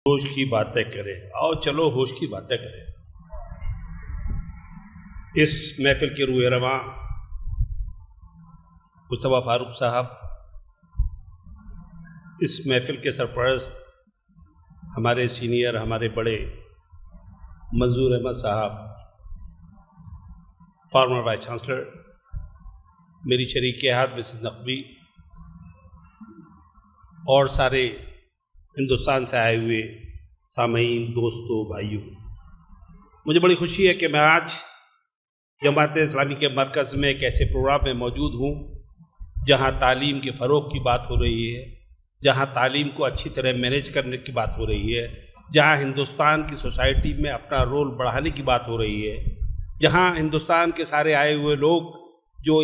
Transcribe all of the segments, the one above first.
ہوش کی باتیں کریں، آؤ چلو ہوش کی باتیں کریں۔ اس محفل کے روح رواں مصطفیٰ فاروق صاحب، اس محفل کے سرپرست ہمارے سینئر، ہمارے بڑے منظور احمد صاحب، فارمر وائس چانسلر، میری شریک حیات مسز نقوی، اور سارے ہندوستان سے آئے ہوئے سامعین، دوستوں، بھائیوں، مجھے بڑی خوشی ہے کہ میں آج جماعت اسلامی کے مرکز میں ایک ایسے پروگرام میں موجود ہوں جہاں تعلیم کے فروغ کی بات ہو رہی ہے، جہاں تعلیم کو اچھی طرح مینیج کرنے کی بات ہو رہی ہے، جہاں ہندوستان کی سوسائٹی میں اپنا رول بڑھانے کی بات ہو رہی ہے، جہاں ہندوستان کے سارے آئے ہوئے لوگ جو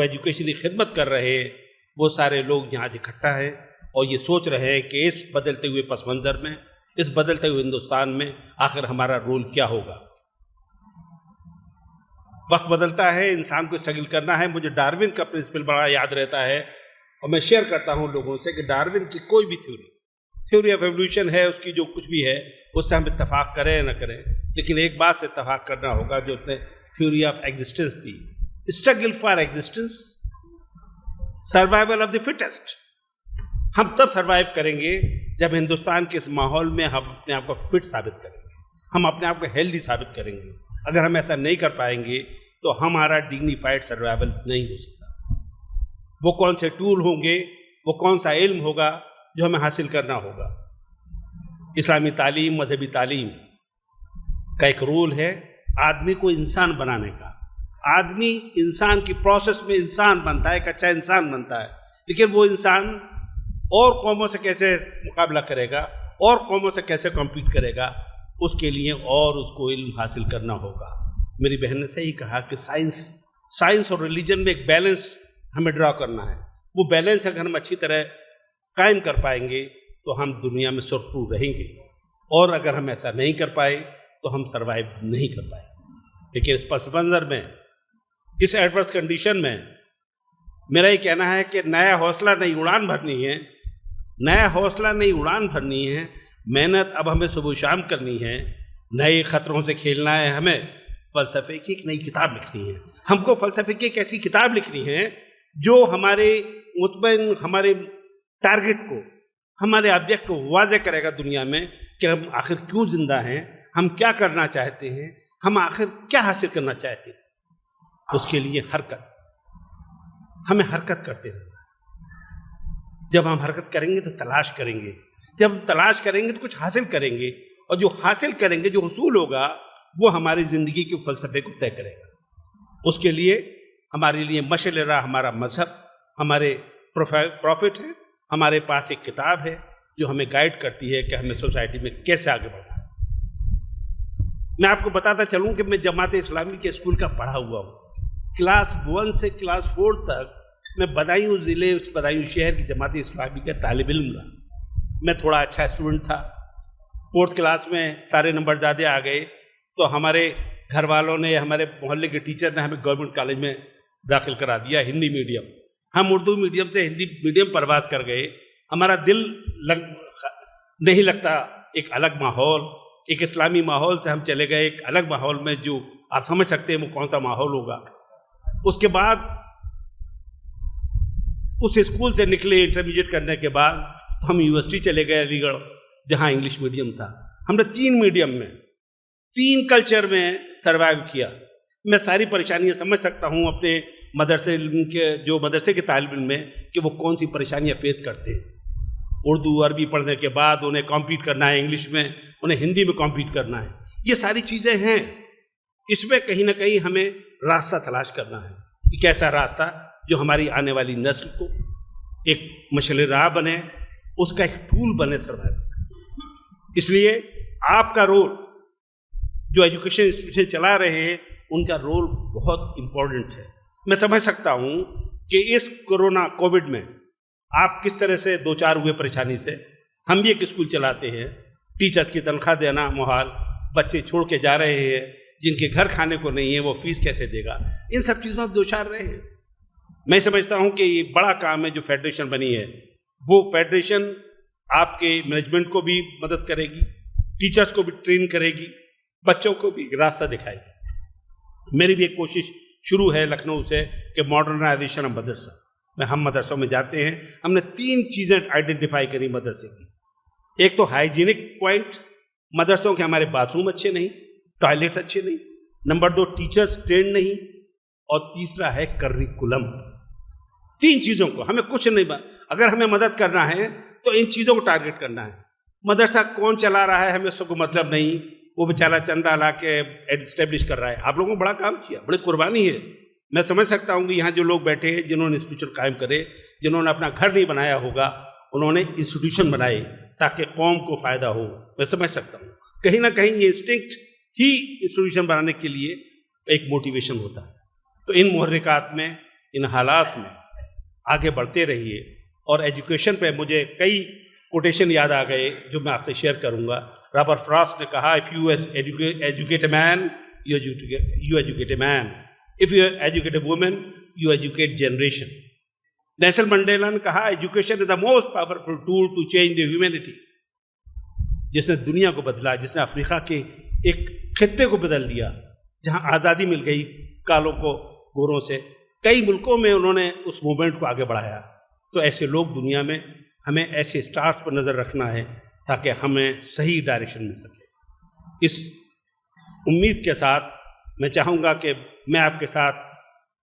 ایجوکیشن کی خدمت کر رہے ہیں، وہ سارے لوگ یہاں اکٹھا ہیں اور یہ سوچ رہے ہیں کہ اس بدلتے ہوئے پس منظر میں، اس بدلتے ہوئے ہندوستان میں آخر ہمارا رول کیا ہوگا۔ وقت بدلتا ہے، انسان کو اسٹرگل کرنا ہے۔ مجھے ڈارون کا پرنسپل بڑا یاد رہتا ہے اور میں شیئر کرتا ہوں لوگوں سے کہ ڈارون کی کوئی بھی تھیوری آف ایولیوشن ہے، اس کی جو کچھ بھی ہے اس سے ہم اتفاق کریں یا نہ کریں، لیکن ایک بات سے اتفاق کرنا ہوگا جو اس نے تھیوری آف ایگزسٹنس تھی، struggle for existence, survival of the fittest. ہم تب سروائیو کریں گے جب ہندوستان کے اس ماحول میں ہم اپنے آپ کو فٹ ثابت کریں گے، ہم اپنے آپ کو ہیلدی ثابت کریں گے۔ اگر ہم ایسا نہیں کر پائیں گے تو ہمارا ڈگنیفائڈ سروائیول نہیں ہو سکتا۔ وہ کون سے ٹول ہوں گے، وہ کون سا علم ہوگا جو ہمیں حاصل کرنا ہوگا۔ اسلامی تعلیم، مذہبی تعلیم کا ایک رول ہے آدمی کو انسان بنانے کا۔ آدمی انسان کی پروسیس میں انسان بنتا ہے، ایک اچھا انسان بنتا ہے، لیکن وہ انسان اور قوموں سے کیسے مقابلہ کرے گا، اور قوموں سے کیسے کمپیٹ کرے گا، اس کے لیے اور اس کو علم حاصل کرنا ہوگا۔ میری بہن نے صحیح کہا کہ سائنس اور ریلیجن میں ایک بیلنس ہمیں ڈرا کرنا ہے۔ وہ بیلنس اگر ہم اچھی طرح قائم کر پائیں گے تو ہم دنیا میں سرخرو رہیں گے، اور اگر ہم ایسا نہیں کر پائے تو ہم سروائیو نہیں کر پائے۔ لیکن اس پس منظر میں، اس ایڈورس کنڈیشن میں میرا یہ کہنا ہے کہ نیا حوصلہ نئی اڑان بھرنی ہے، نیا حوصلہ نئی اڑان بھرنی ہے، محنت اب ہمیں صبح و شام کرنی ہے، نئے خطروں سے کھیلنا ہے، ہمیں فلسفے کی ایک نئی کتاب لکھنی ہے۔ ہم کو فلسفے کی ایک ایسی کتاب لکھنی ہے جو ہمارے مطمئن، ہمارے ٹارگٹ کو، ہمارے آبجیکٹ کو واضح کرے گا دنیا میں کہ ہم آخر کیوں زندہ ہیں، ہم کیا کرنا چاہتے ہیں، ہم آخر کیا حاصل کرنا چاہتے ہیں۔ اس کے لیے حرکت، ہمیں حرکت کرتے رہنا ہے۔ جب ہم حرکت کریں گے تو تلاش کریں گے، جب تلاش کریں گے تو کچھ حاصل کریں گے، اور جو حاصل کریں گے، جو حصول ہوگا، وہ ہماری زندگی کے فلسفے کو طے کرے گا۔ اس کے لیے ہمارے لیے مشعل راہ ہمارا مذہب، ہمارے پروفٹ ہیں، ہمارے پاس ایک کتاب ہے جو ہمیں گائیڈ کرتی ہے کہ ہمیں سوسائٹی میں کیسے آگے بڑھنا ہے۔ میں آپ کو بتاتا چلوں کہ میں جماعت اسلامی کے اسکول کا پڑھا ہوا ہوں۔ کلاس 1 سے کلاس 4 تک میں بدایوں ضلع، بدایوں شہر کی جماعت اسلامی کا طالب علم رہا۔ میں تھوڑا اچھا اسٹوڈنٹ تھا۔ 4th کلاس میں سارے نمبر زیادہ آ گئے تو ہمارے گھر والوں نے، ہمارے محلے کے ٹیچر نے ہمیں گورنمنٹ کالج میں داخل کرا دیا، ہندی میڈیم۔ ہم اردو میڈیم سے ہندی میڈیم پرواز کر گئے۔ ہمارا دل نہیں لگتا، ایک الگ ماحول، ایک اسلامی ماحول سے ہم چلے گئے ایک الگ ماحول میں، جو آپ سمجھ سکتے ہیں وہ کون سا ماحول ہوگا۔ اس کے بعد اس اسکول سے نکلے، انٹرمیڈیٹ کرنے کے بعد ہم یونیورسٹی چلے گئے علی گڑھ، جہاں انگلش میڈیم تھا۔ ہم نے 3 میڈیم میں، 3 کلچر میں سروائیو کیا۔ میں ساری پریشانیاں سمجھ سکتا ہوں اپنے مدرسے کے طالب علم میں کہ وہ کون سی پریشانیاں فیس کرتے ہیں۔ اردو عربی پڑھنے کے بعد انہیں کمپیٹ کرنا ہے انگلش میں، انہیں ہندی میں کمپیٹ کرنا ہے۔ یہ ساری چیزیں ہیں، اس میں کہیں نہ کہیں ہمیں راستہ تلاش کرنا ہے۔ ایک ایسا راستہ جو ہماری آنے والی نسل کو ایک مشعل راہ بنے، اس کا ایک ٹول بنے سروائیو۔ اس لیے آپ کا رول، جو ایجوکیشن انسٹیٹیوشن چلا رہے ہیں، ان کا رول بہت امپورٹنٹ ہے۔ میں سمجھ سکتا ہوں کہ اس کووڈ میں آپ کس طرح سے دو چار ہوئے پریشانی سے۔ ہم بھی ایک اسکول چلاتے ہیں، ٹیچرز کی تنخواہ دینا محال، بچے چھوڑ کے جا رہے ہیں، جن کے گھر کھانے کو نہیں ہے، وہ فیس کیسے دے گا؟ ان سب چیزوں سے دوچار رہے ہیں۔ میں سمجھتا ہوں کہ یہ بڑا کام ہے جو فیڈریشن بنی ہے، وہ فیڈریشن آپ کے مینجمنٹ کو بھی مدد کرے گی، ٹیچرز کو بھی ٹرین کرے گی، بچوں کو بھی راستہ دکھائے گی۔ میری بھی ایک کوشش شروع ہے لکھنؤ سے کہ ماڈرنائزیشن آف مدرسہ میں، ہم مدرسوں میں جاتے ہیں، ہم نے 3 چیزیں آئیڈینٹیفائی کری مدرسے کی۔ ایک تو ہائیجینک پوائنٹ، مدرسوں کے ہمارے باتھ روم اچھے نہیں، ٹوائلٹس اچھے نہیں، نمبر 2 ٹیچرز ٹرینڈ نہیں، اور تیسرا ہے کریکولم۔ 3 چیزوں کو ہمیں کچھ نہیں، اگر ہمیں مدد کرنا ہے تو ان چیزوں کو ٹارگٹ کرنا ہے۔ مدرسہ کون چلا رہا ہے ہمیں اس کو مطلب نہیں، وہ بیچارہ چندہ لا کے اسٹیبلش کر رہا ہے۔ آپ لوگوں نے بڑا کام کیا، بڑی قربانی ہے۔ میں سمجھ سکتا ہوں کہ یہاں جو لوگ بیٹھے ہیں جنہوں نے انسٹیٹیوشن قائم کرے، جنہوں نے اپنا گھر نہیں بنایا ہوگا، انہوں نے انسٹیٹیوشن بنائے تاکہ قوم کو فائدہ ہو۔ میں سمجھ سکتا ہوں کہیں نہ کہیں یہ انسٹنکٹ ہی انسٹیٹیوشن بنانے کے لیے ایک موٹیویشن ہوتا ہے۔ تو ان محرکات میں، ان حالات میں آگے بڑھتے رہیے۔ اور ایجوکیشن پہ مجھے کئی کوٹیشن یاد آ گئے جو میں آپ سے شیئر کروں گا۔ رابرٹ فراسٹ نے کہا، if you educate a man, you educate a man. If you educate a woman, you educate generation. Nelson Mandela نے کہا، education is the most powerful tool to change the humanity. جس نے دنیا کو بدلا، جس نے افریقہ کے ایک خطے کو بدل دیا، جہاں آزادی مل گئی کالوں کو گوروں سے، کئی ملکوں میں انہوں نے اس موومنٹ کو آگے بڑھایا۔ تو ایسے لوگ دنیا میں، ہمیں ایسے سٹارز پر نظر رکھنا ہے تاکہ ہمیں صحیح ڈائریکشن مل سکے۔ اس امید کے ساتھ میں چاہوں گا کہ میں آپ کے ساتھ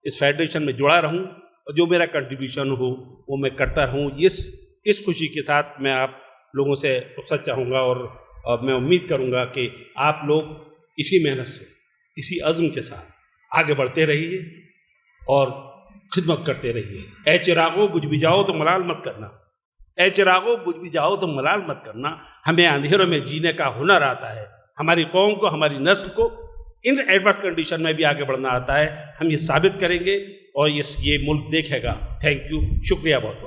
اس فیڈریشن میں جڑا رہوں، اور جو میرا کنٹریبیوشن ہو وہ میں کرتا رہوں۔ اس خوشی کے ساتھ میں آپ لوگوں سے رخصت چاہوں گا، اور میں امید کروں گا کہ آپ لوگ اسی محنت سے، اسی عزم کے ساتھ آگے بڑھتے رہیے اور خدمت کرتے رہیے۔ اے چراغو بجھ بھی جاؤ تو ملال مت کرنا، اے چراغو بجھ بھی جاؤ تو ملال مت کرنا۔ ہمیں اندھیروں میں جینے کا ہنر آتا ہے، ہماری قوم کو، ہماری نسل کو ان ایڈورس کنڈیشن میں بھی آگے بڑھنا آتا ہے۔ ہم یہ ثابت کریں گے اور یہ ملک دیکھے گا۔ تھینک یو، شکریہ بہت بہت۔